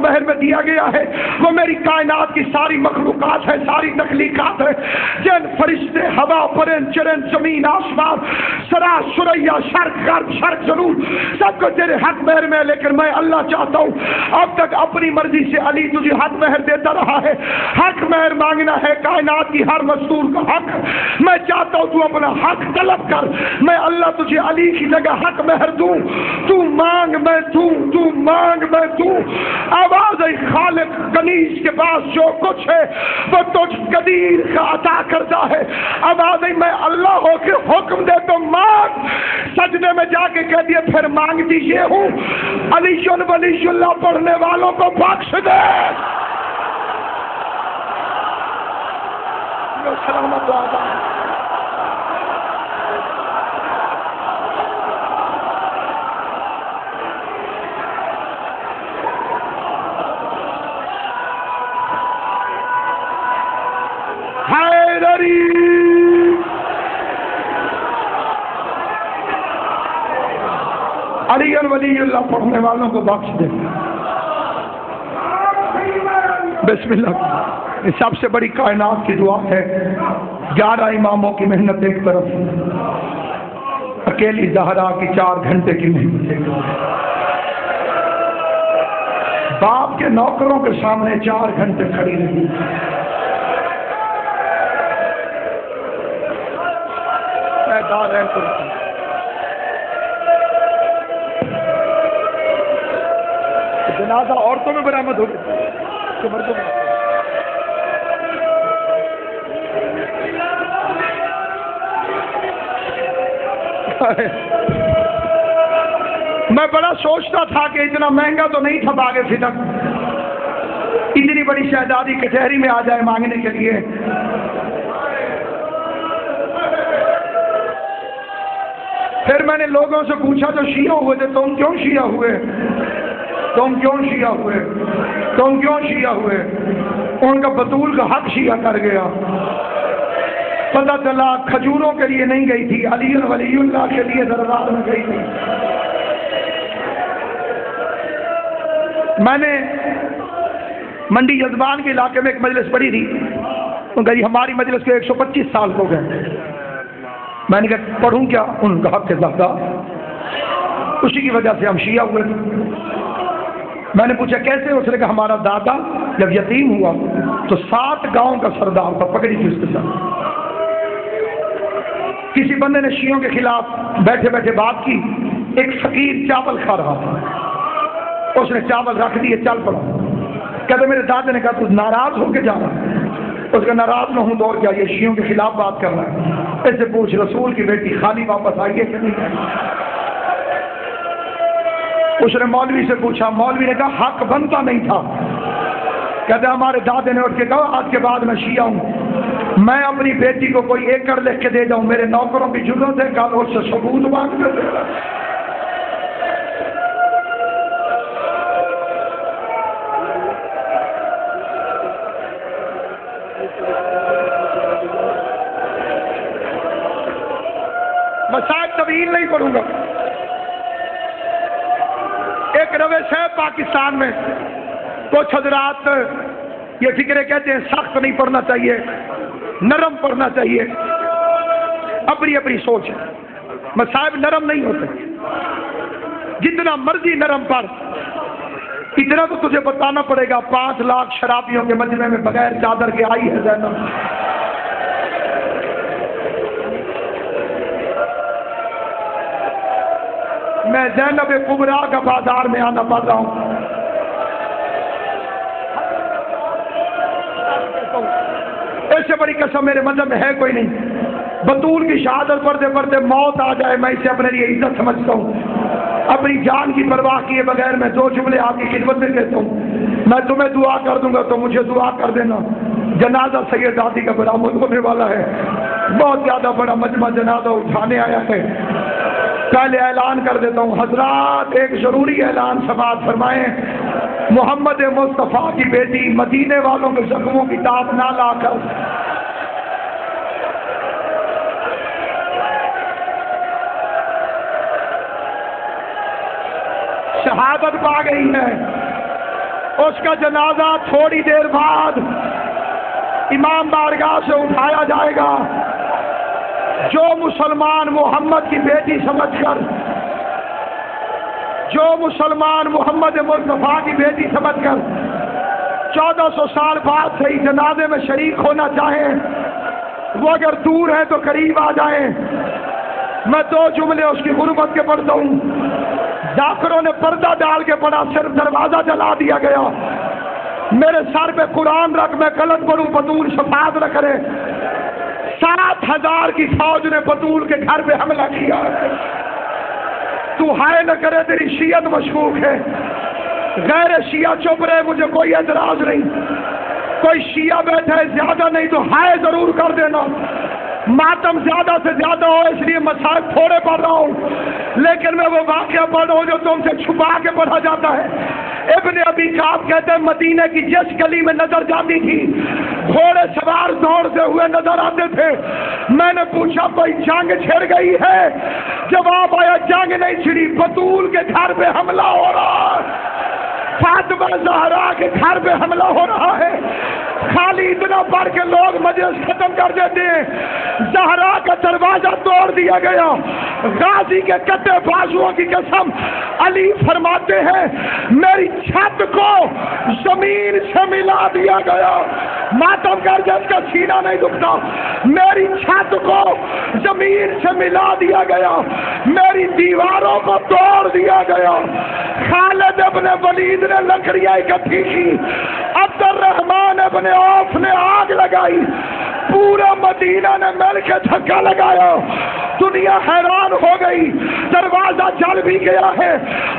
مہر میں دیا گیا ہے وہ میری کائنات کی ساری مخلوقات ہے، ساری تخلیقات ہے، جن فرشتے، ہوا، پرند چرند، زمین آسمان، سرا سریا، شرق غرب، شرق جنوب، سب کو تیرے حق مہر میں. لیکن میں اللہ چاہتا ہوں اب تک اپنی مرضی سے علی تجھے حق مہر دیتا رہا ہے، حق مہر مانگنا ہے کائنات کی ہر مستور کا حق. میں چاہتا ہوں تو اپنا حق طلب کر، میں اللہ تجھے علی کی جگہ حق مہر دوں. تو مانگ میں دوں، تو مانگ میں دوں. آواز ہے خالق کنیز کے پاس جو کچھ ہے وہ تجھ قدیر کا عطا کرتا ہے. آواز ہے میں اللہ ہو کے حکم دے تو مانگ. سجدے میں جا کے کہہ دیا پھر مانگ دیجئے ہوں علی ولی اللہ پڑھنے والوں کو بخش دے. سلامت حیدری. علی ولی اللہ پڑھنے والوں کو بخش دے. بسم اللہ. یہ سب سے بڑی کائنات کی دعا ہے. 11 اماموں کی محنت ایک طرف، اکیلی زہرا کی 4 گھنٹے کی محنت ایک طرف، باپ کے نوکروں کے سامنے 4 گھنٹے کھڑی رہی. جنازہ عورتوں میں برآمد ہو گیا کہ مردوں میں. میں بڑا سوچتا تھا کہ اتنا مہنگا تو نہیں تھا باغ فتن، اتنی بڑی شہزادی کچہری میں آ جائے مانگنے کے لیے. پھر میں نے لوگوں سے پوچھا جو شیعہ ہوئے تھے تم کیوں شیعہ ہوئے، تم کیوں شیعہ ہوئے، تم کیوں شیعہ ہوئے. ان کا بطول کا حق شیعہ کر گیا. پتہ چلا کھجوروں کے لیے نہیں گئی تھی، علی ولی اللہ کے لیے ضرورات میں گئی تھی. میں نے منڈی یزبان کے علاقے میں ایک مجلس پڑھی تھی. ہماری مجلس کے 125 سال ہو گئے. میں نے کہا پڑھوں کیا، ان کا حق زیادہ، اسی کی وجہ سے ہم شیعہ ہوئے. میں نے پوچھا کیسے، اس نے کہا ہمارا دادا جب یتیم ہوا تو 7 گاؤں کا سردار تھا، پکڑی تھی اس کے ساتھ. کسی بندے نے شیعوں کے خلاف بیٹھے بیٹھے بات کی. ایک فقیر چاول کھا رہا تھا، اس نے چاول رکھ دیے، چل پڑا. کہتے میرے دادا نے کہا تو ناراض ہو کے جا رہا ہے. اس کا ناراض نہ ہوں دور کیا، یہ شیعوں کے خلاف بات کر رہا ہے. اس سے پوچھ رسول کی بیٹی خالی واپس آئی ہے کہ نہیں. اس نے مولوی سے پوچھا، مولوی نے کہا حق بنتا نہیں تھا. کہتے ہمارے دادے نے اٹھ کے کہا آج کے بعد میں شیعہ ہوں، میں اپنی بیٹی کو کوئی ایکڑ لکھ کے دے جاؤں، میرے نوکروں کی ضرورت ہے، کل اس سے ثبوت مانگ کر دے گا. مسائل طویل نہیں پڑھوں گا. ایک روش ہے پاکستان میں، کچھ حضرات یہ فکرے کہتے ہیں سخت نہیں پڑھنا چاہیے، نرم پڑھنا چاہیے. اپنی اپنی سوچ ہے. مصائب نرم نہیں ہوتے، جتنا مرضی نرم پڑھ. اتنا تو تجھے بتانا پڑے گا 5 لاکھ شرابیوں کے مجمع میں بغیر چادر کے آئی ہے زینب. میں زینب کبریٰ کا بازار میں آنا پڑ رہا ہوں. اس سے بڑی قسم میرے مذہب میں ہے کوئی نہیں. بطول کی شہادت پڑھتے پڑھتے موت آ جائے میں اسے اپنے لیے عزت سمجھتا ہوں. اپنی جان کی پرواہ کیے بغیر میں 2 جملے آپ کی خدمت میں کہتا ہوں. میں تمہیں دعا کر دوں گا تو مجھے دعا کر دینا. جنازہ سید دادی کا برآمد ہونے والا ہے. بہت زیادہ بڑا مجمع جنازہ اٹھانے آیا ہے. پہلے اعلان کر دیتا ہوں حضرات، ایک ضروری اعلان سماعت فرمائیں. محمد مصطفیٰ کی بیٹی مدینے والوں کے زخموں کی تاب نہ لا کر شہادت پا گئی ہے. اس کا جنازہ تھوڑی دیر بعد امام بارگاہ سے اٹھایا جائے گا. جو مسلمان محمد کی بیٹی سمجھ کر، جو مسلمان محمد مصطفیٰ کی بیٹی سمجھ کر 1400 سال بعد سے ہی جنازے میں شریک ہونا چاہیں، وہ اگر دور ہے تو قریب آ جائیں. میں 2 جملے اس کی غربت کے پڑھتا ہوں. ذاکروں نے پردہ ڈال کے پڑھا، صرف دروازہ جلا دیا گیا. میرے سر پہ قرآن رکھ، میں غلط پڑھوں، بطول شفاعت نہ کرے. 7000 کی فوج نے بطول کے گھر پہ حملہ کیا. تو ہائے نہ کرے، تیری شیعت مشکوک ہے. غیر شیعہ چپ رہے، مجھے کوئی اعتراض نہیں. کوئی شیعہ بیٹھا ہے زیادہ نہیں تو ہائے ضرور کر دینا. ماتم زیادہ سے زیادہ ہو اس لیے مسائل تھوڑے پڑھ رہا ہوں، لیکن میں وہ واقعہ پڑھ رہا ہوں جو تم سے چھپا کے پڑھا جاتا ہے. ابن ابی کعب کہتے ہیں مدینے کی جس گلی میں نظر جاتی تھی گھوڑے سوار دوڑتے ہوئے نظر آتے تھے. میں نے پوچھا کوئی جنگ چھڑ گئی ہے؟ جواب آیا جنگ نہیں چھڑی، بطول کے گھر پہ حملہ ہو رہا ہے، فاطمہ زہرا کے گھر پہ حملہ ہو رہا ہے. خالی اتنا پڑھ کے لوگ مجلس ختم کر دیتے ہیں. زہرا کا دروازہ توڑ دیا گیا. غازی کے کٹے بازوؤں کی قسم علی فرماتے ہیں میری چھت کو زمین سے ملا دیا گیا. ماتم کر جس کا سینہ نہیں دکھتا، میری چھت کو زمین سے ملا دیا گیا، میری دیواروں کو توڑ دیا گیا. خالد ابن ولید نے لکڑیاں اکٹھی کی، عبد الرحمن ابن عوف نے آگ لگائی، پورا مدینہ نے مل کے دھکا لگایا. دنیا حیران ہو گئی. دروازہ جل بھی گیا ہے،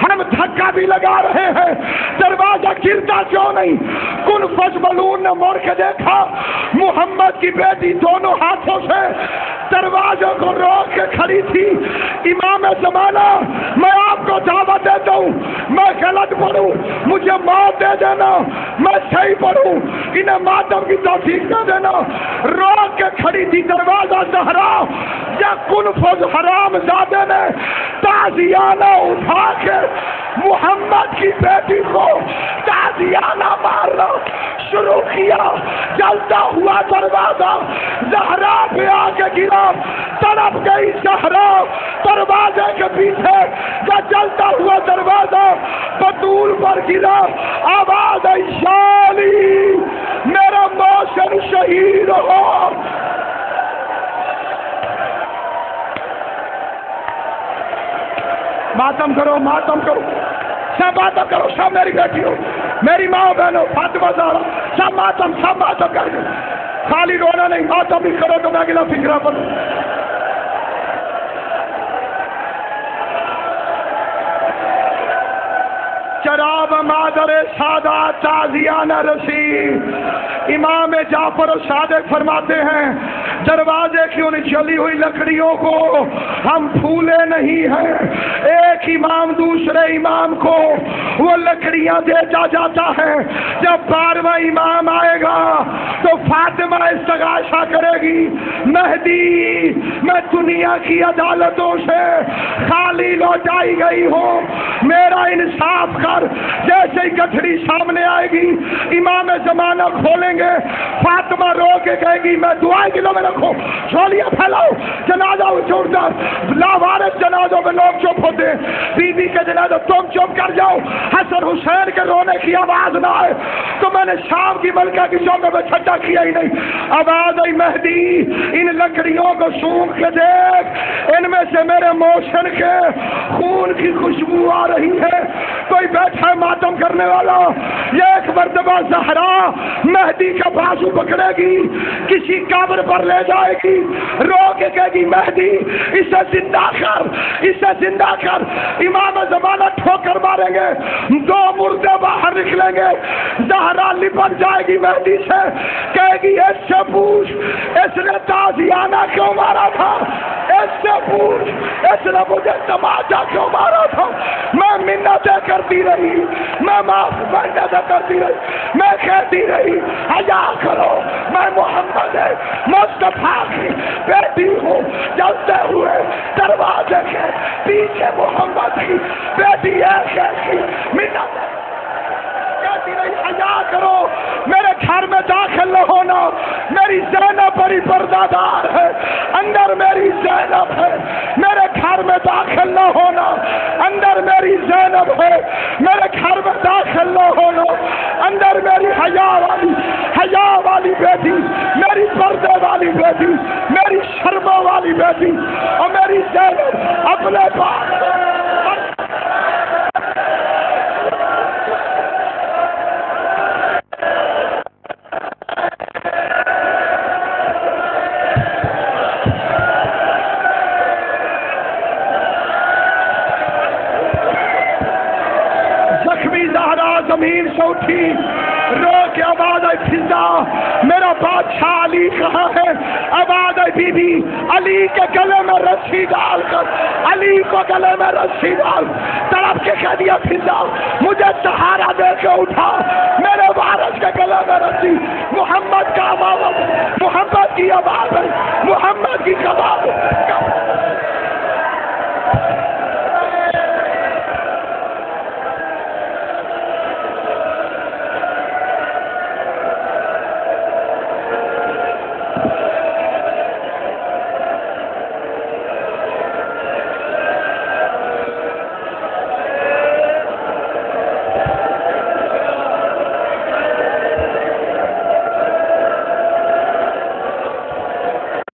ہم دھکا بھی لگا رہے ہیں، دروازہ گرتا کیوں نہیں؟ کن فجملون نے مڑ کے دیکھا، محمد کی بیٹی دونوں ہاتھوں سے دروازے کو روک کے کھڑی تھی. امام زمانہ میں آپ کو دعوت دیتا ہوں، میں غلط پڑھوں مجھے موت دے دینا، میں صحیح پڑھوں انہیں ماتم کی توفیق دے دینا. روک کے کھڑی تھی دروازہ زہرا. یا کنفذ حرام زادے نے تازیانہ اٹھا کے محمد کی بیٹی کو تازیانہ مارنا شروع کیا. جلتا ہوا دروازہ زہرا پہ آ کے گرا، تڑپ گئی زہرا دروازے کے پیچھے. جب جلتا ہوا دروازہ بطول پر گرا، آواز آئی شالی میرا موشن شہید ہو. ماتم کرو، ماتم کرو، سب ماتم کرو، سب میری بیٹی ہو، میری ماں بہنوں، فاطمہ زہرا، سب ماتم کر دو. خالی رونا نہیں، ماتم بھی کرو تو میں اگلا فکرہ پڑھوں. چراب مادر سادات تازیانہ رسی. امام جعفر صادق فرماتے ہیں دروازے کی ان جلی ہوئی لکڑیوں کو ہم پھولے نہیں ہیں. ایک امام دوسرے امام کو وہ لکڑیاں دیتا جاتا ہے. جب 12واں امام آئے گا تو فاطمہ استغاثہ کرے گی، مہدی میں دنیا کی عدالتوں سے خالی لوٹائی گئی ہوں، میرا انصاف کر. جیسے ہی گٹھڑی سامنے آئے گی امام زمانہ کھولیں گے، فاطمہ رو کے کہے گی میں دعائیں دلوں میں رکھو، جھولیاں پھیلاؤ، جنازہ چھوڑتا. لاوارث جنازوں میں لوگ چپ ہوتے، بی بی کے جنازہ تم چپ کر جاؤ، حسن حسین کے رونے کی آواز نہ آئے. تو میں نے شام کی ملکہ کی چوکے میں چھٹا کیا ہی نہیں. آواز آئی مہدی ان لکڑیوں کو سونکھ کے دیکھ، ان میں سے میرے موشن کے خون کی خوشبو آ رہی ہے. کوئی بیٹھا ہے ماتم کرنے والا، یہ ایک مرتبہ زہرا مہدی کا بازو پکڑے گی، کسی قبر پر لے جائے گی، رو کے کہے گی مہدی اسے زندہ کر، اسے زندہ کر. امام زمانہ ٹھوکر ماریں گے، 2 مردے باہر نکلیں گے. زہرا لپٹ جائے گی مہدی سے، کہے گی اس سے پوچھ اس نے تازیانہ کیوں مارا تھا، اس سے پوچھ اس نے مجھے تماچا کیوں مارا تھا. میں منتیں کرتی رہی، میں معاف کرتی رہی، میں کہتی رہی حیا کرو، میں محمد مصطفیٰ کی بیٹی ہوں. جلتے ہوئے دروازے کے پیچھے محمد کی بیٹی ہے، کہتی منت کہتی رہی میری زینب بڑی پردادار ہے، اندر میری زینب ہے، میرے گھر میں داخل نہ ہونا، اندر میری زینب ہے، میرے گھر میں داخل نہ ہونا، اندر میری حیا والی بیٹی، میری پردے والی بیٹی، میری شرموں والی بیٹی اور میری زینب اپنے پاس زمین سے اٹھی، رو کے آواز آئی فضا میرا بادشاہ علی کہاں ہے؟ آواز آئی بی بی علی کے گلے میں رسی ڈال کر، علی کو گلے میں رسی ڈال، تڑپ کے کہہ دیا فضا مجھے سہارا دے کے اٹھا،